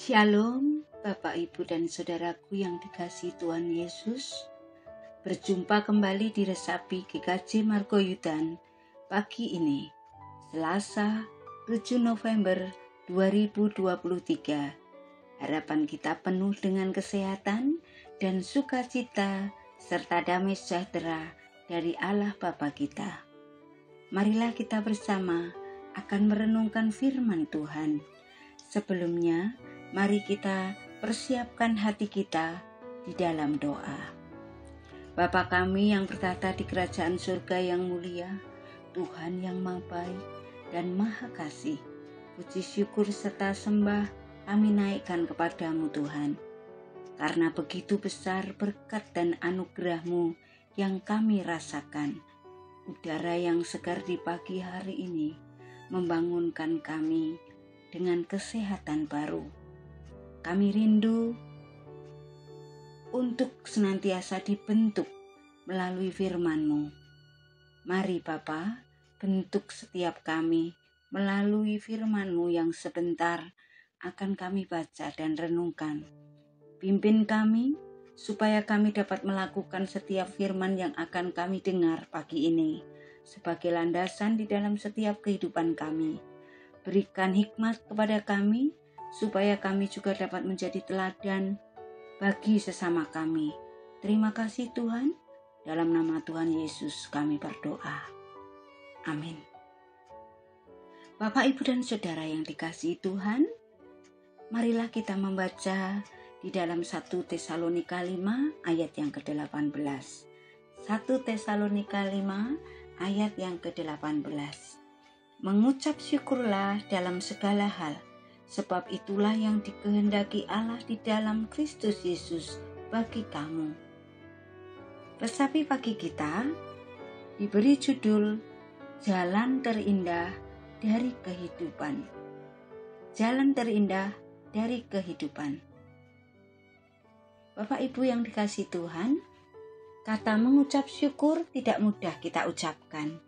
Shalom, Bapak, Ibu, dan Saudaraku yang dikasihi Tuhan Yesus. Berjumpa kembali di Resapi GKJ Margoyudan pagi ini, Selasa 7 November 2023. Harapan kita penuh dengan kesehatan dan sukacita serta damai sejahtera dari Allah Bapa kita. Marilah kita bersama akan merenungkan firman Tuhan. Sebelumnya, mari kita persiapkan hati kita di dalam doa. Bapa kami yang bertata di kerajaan surga yang mulia, Tuhan yang maha baik dan maha kasih, puji syukur serta sembah kami naikkan kepadamu Tuhan. Karena begitu besar berkat dan anugerah-Mu yang kami rasakan. Udara yang segar di pagi hari ini membangunkan kami dengan kesehatan baru. Kami rindu untuk senantiasa dibentuk melalui firman-Mu. Mari Bapa, bentuk setiap kami melalui firman-Mu yang sebentar akan kami baca dan renungkan. Pimpin kami supaya kami dapat melakukan setiap firman yang akan kami dengar pagi ini sebagai landasan di dalam setiap kehidupan kami. Berikan hikmat kepada kami, supaya kami juga dapat menjadi teladan bagi sesama kami. Terima kasih Tuhan, dalam nama Tuhan Yesus kami berdoa. Amin. Bapak, Ibu, dan Saudara yang dikasihi Tuhan, marilah kita membaca di dalam 1 Tesalonika 5 ayat yang ke-18. 1 Tesalonika 5 ayat yang ke-18. Mengucap syukurlah dalam segala hal, sebab itulah yang dikehendaki Allah di dalam Kristus Yesus bagi kamu. Resapi pagi kita diberi judul Jalan Terindah dari Kehidupan. Jalan terindah dari kehidupan. Bapak Ibu yang dikasihi Tuhan, kata mengucap syukur tidak mudah kita ucapkan.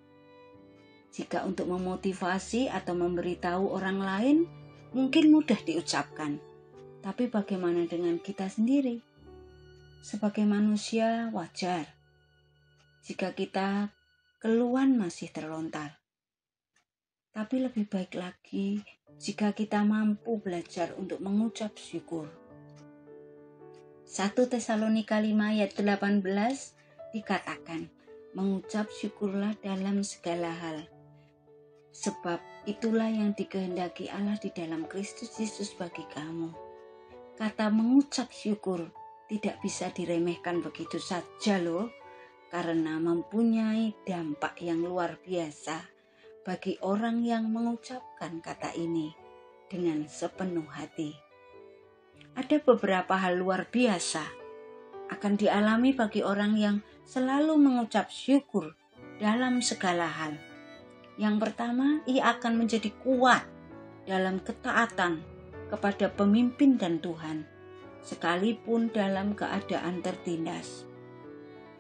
Jika untuk memotivasi atau memberitahu orang lain, mungkin mudah diucapkan. Tapi bagaimana dengan kita sendiri? Sebagai manusia wajar jika kita keluhan masih terlontar. Tapi lebih baik lagi jika kita mampu belajar untuk mengucap syukur. 1 Tesalonika 5 ayat 18 dikatakan, mengucap syukurlah dalam segala hal. Sebab itulah yang dikehendaki Allah di dalam Kristus Yesus bagi kamu. Kata mengucap syukur tidak bisa diremehkan begitu saja loh, karena mempunyai dampak yang luar biasa bagi orang yang mengucapkan kata ini dengan sepenuh hati. Ada beberapa hal luar biasa akan dialami bagi orang yang selalu mengucap syukur dalam segala hal. Yang pertama, ia akan menjadi kuat dalam ketaatan kepada pemimpin dan Tuhan, sekalipun dalam keadaan tertindas.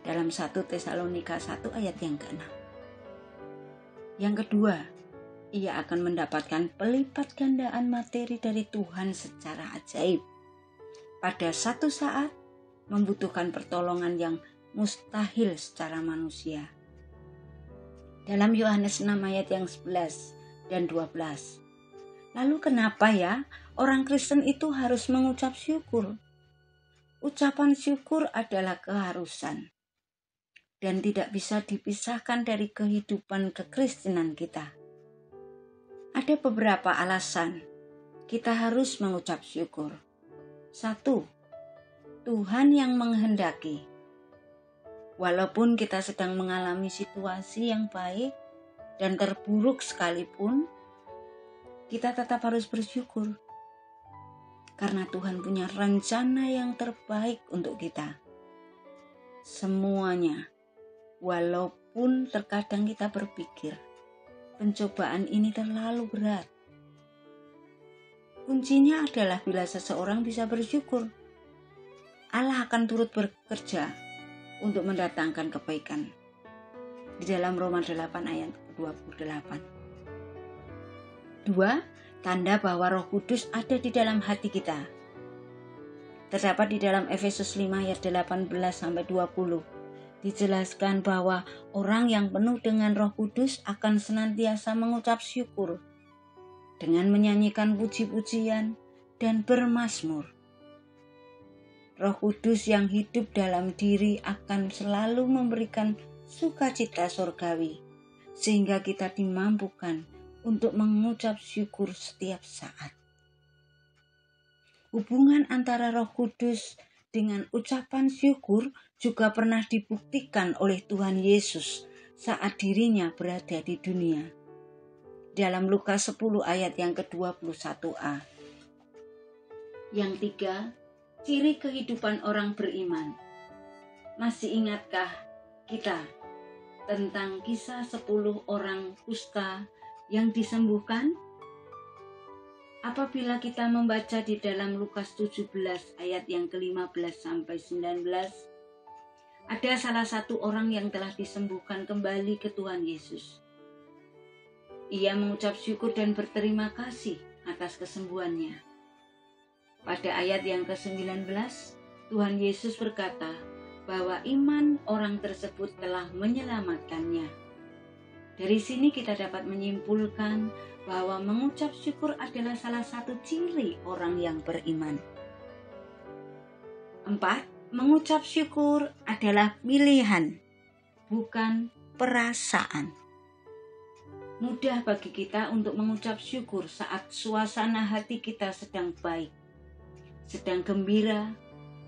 Dalam 1 Tesalonika 1 ayat yang ke-6. Yang kedua, ia akan mendapatkan pelipat gandaan materi dari Tuhan secara ajaib. Pada satu saat, membutuhkan pertolongan yang mustahil secara manusia. Dalam Yohanes 6 ayat yang 11 dan 12. Lalu kenapa ya orang Kristen itu harus mengucap syukur? Ucapan syukur adalah keharusan dan tidak bisa dipisahkan dari kehidupan kekristenan kita. Ada beberapa alasan kita harus mengucap syukur. 1. Tuhan yang menghendaki. Walaupun kita sedang mengalami situasi yang baik dan terburuk sekalipun, kita tetap harus bersyukur. Karena Tuhan punya rencana yang terbaik untuk kita. Semuanya, walaupun terkadang kita berpikir, pencobaan ini terlalu berat. Kuncinya adalah bila seseorang bisa bersyukur, Allah akan turut bekerja untuk mendatangkan kebaikan. Di dalam Roma 8 ayat 28. 2. tanda bahwa Roh Kudus ada di dalam hati kita. Terdapat di dalam Efesus 5 ayat 18-20. Dijelaskan bahwa orang yang penuh dengan Roh Kudus akan senantiasa mengucap syukur dengan menyanyikan puji-pujian dan bermazmur. Roh Kudus yang hidup dalam diri akan selalu memberikan sukacita surgawi, sehingga kita dimampukan untuk mengucap syukur setiap saat. Hubungan antara Roh Kudus dengan ucapan syukur juga pernah dibuktikan oleh Tuhan Yesus saat dirinya berada di dunia. Dalam Lukas 10 ayat yang ke-21a. Yang 3, ciri kehidupan orang beriman. Masih ingatkah kita tentang kisah 10 orang kusta yang disembuhkan? Apabila kita membaca di dalam Lukas 17 ayat yang ke-15-19, ada salah satu orang yang telah disembuhkan kembali ke Tuhan Yesus. Ia mengucap syukur dan berterima kasih atas kesembuhannya. Pada ayat yang ke-19, Tuhan Yesus berkata bahwa iman orang tersebut telah menyelamatkannya. Dari sini kita dapat menyimpulkan bahwa mengucap syukur adalah salah satu ciri orang yang beriman. 4. Mengucap syukur adalah pilihan, bukan perasaan. Mudah bagi kita untuk mengucap syukur saat suasana hati kita sedang baik, sedang gembira,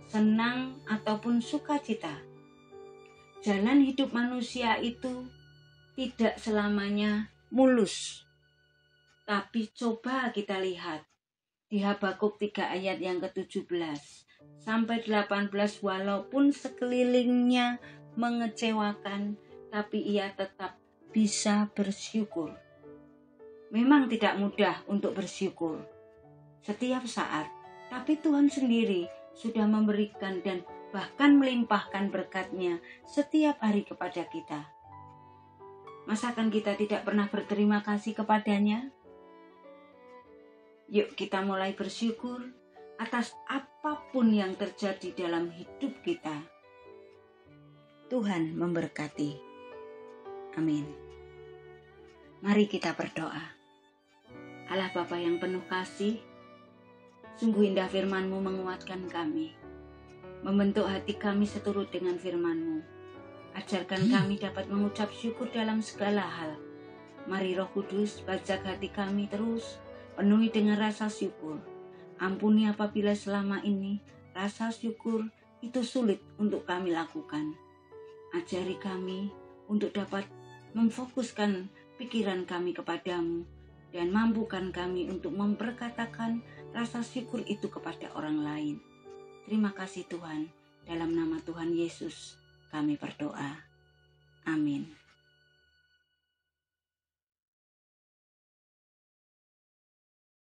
senang, ataupun sukacita. Jalan hidup manusia itu tidak selamanya mulus. Tapi coba kita lihat di Habakuk 3 ayat yang ke-17 sampai 18, walaupun sekelilingnya mengecewakan, tapi ia tetap bisa bersyukur. Memang tidak mudah untuk bersyukur setiap saat, tapi Tuhan sendiri sudah memberikan dan bahkan melimpahkan berkat-Nya setiap hari kepada kita. Masakan kita tidak pernah berterima kasih kepadanya? Yuk kita mulai bersyukur atas apapun yang terjadi dalam hidup kita. Tuhan memberkati. Amin. Mari kita berdoa. Allah Bapa yang penuh kasih, sungguh indah firman-Mu menguatkan kami, membentuk hati kami seturut dengan firman-Mu. Ajarkan kami dapat mengucap syukur dalam segala hal. Mari Roh Kudus bajak hati kami terus, penuhi dengan rasa syukur. Ampuni apabila selama ini rasa syukur itu sulit untuk kami lakukan. Ajari kami untuk dapat memfokuskan pikiran kami kepadamu dan mampukan kami untuk memperkatakan rasa syukur itu kepada orang lain. Terima kasih Tuhan, dalam nama Tuhan Yesus kami berdoa. Amin.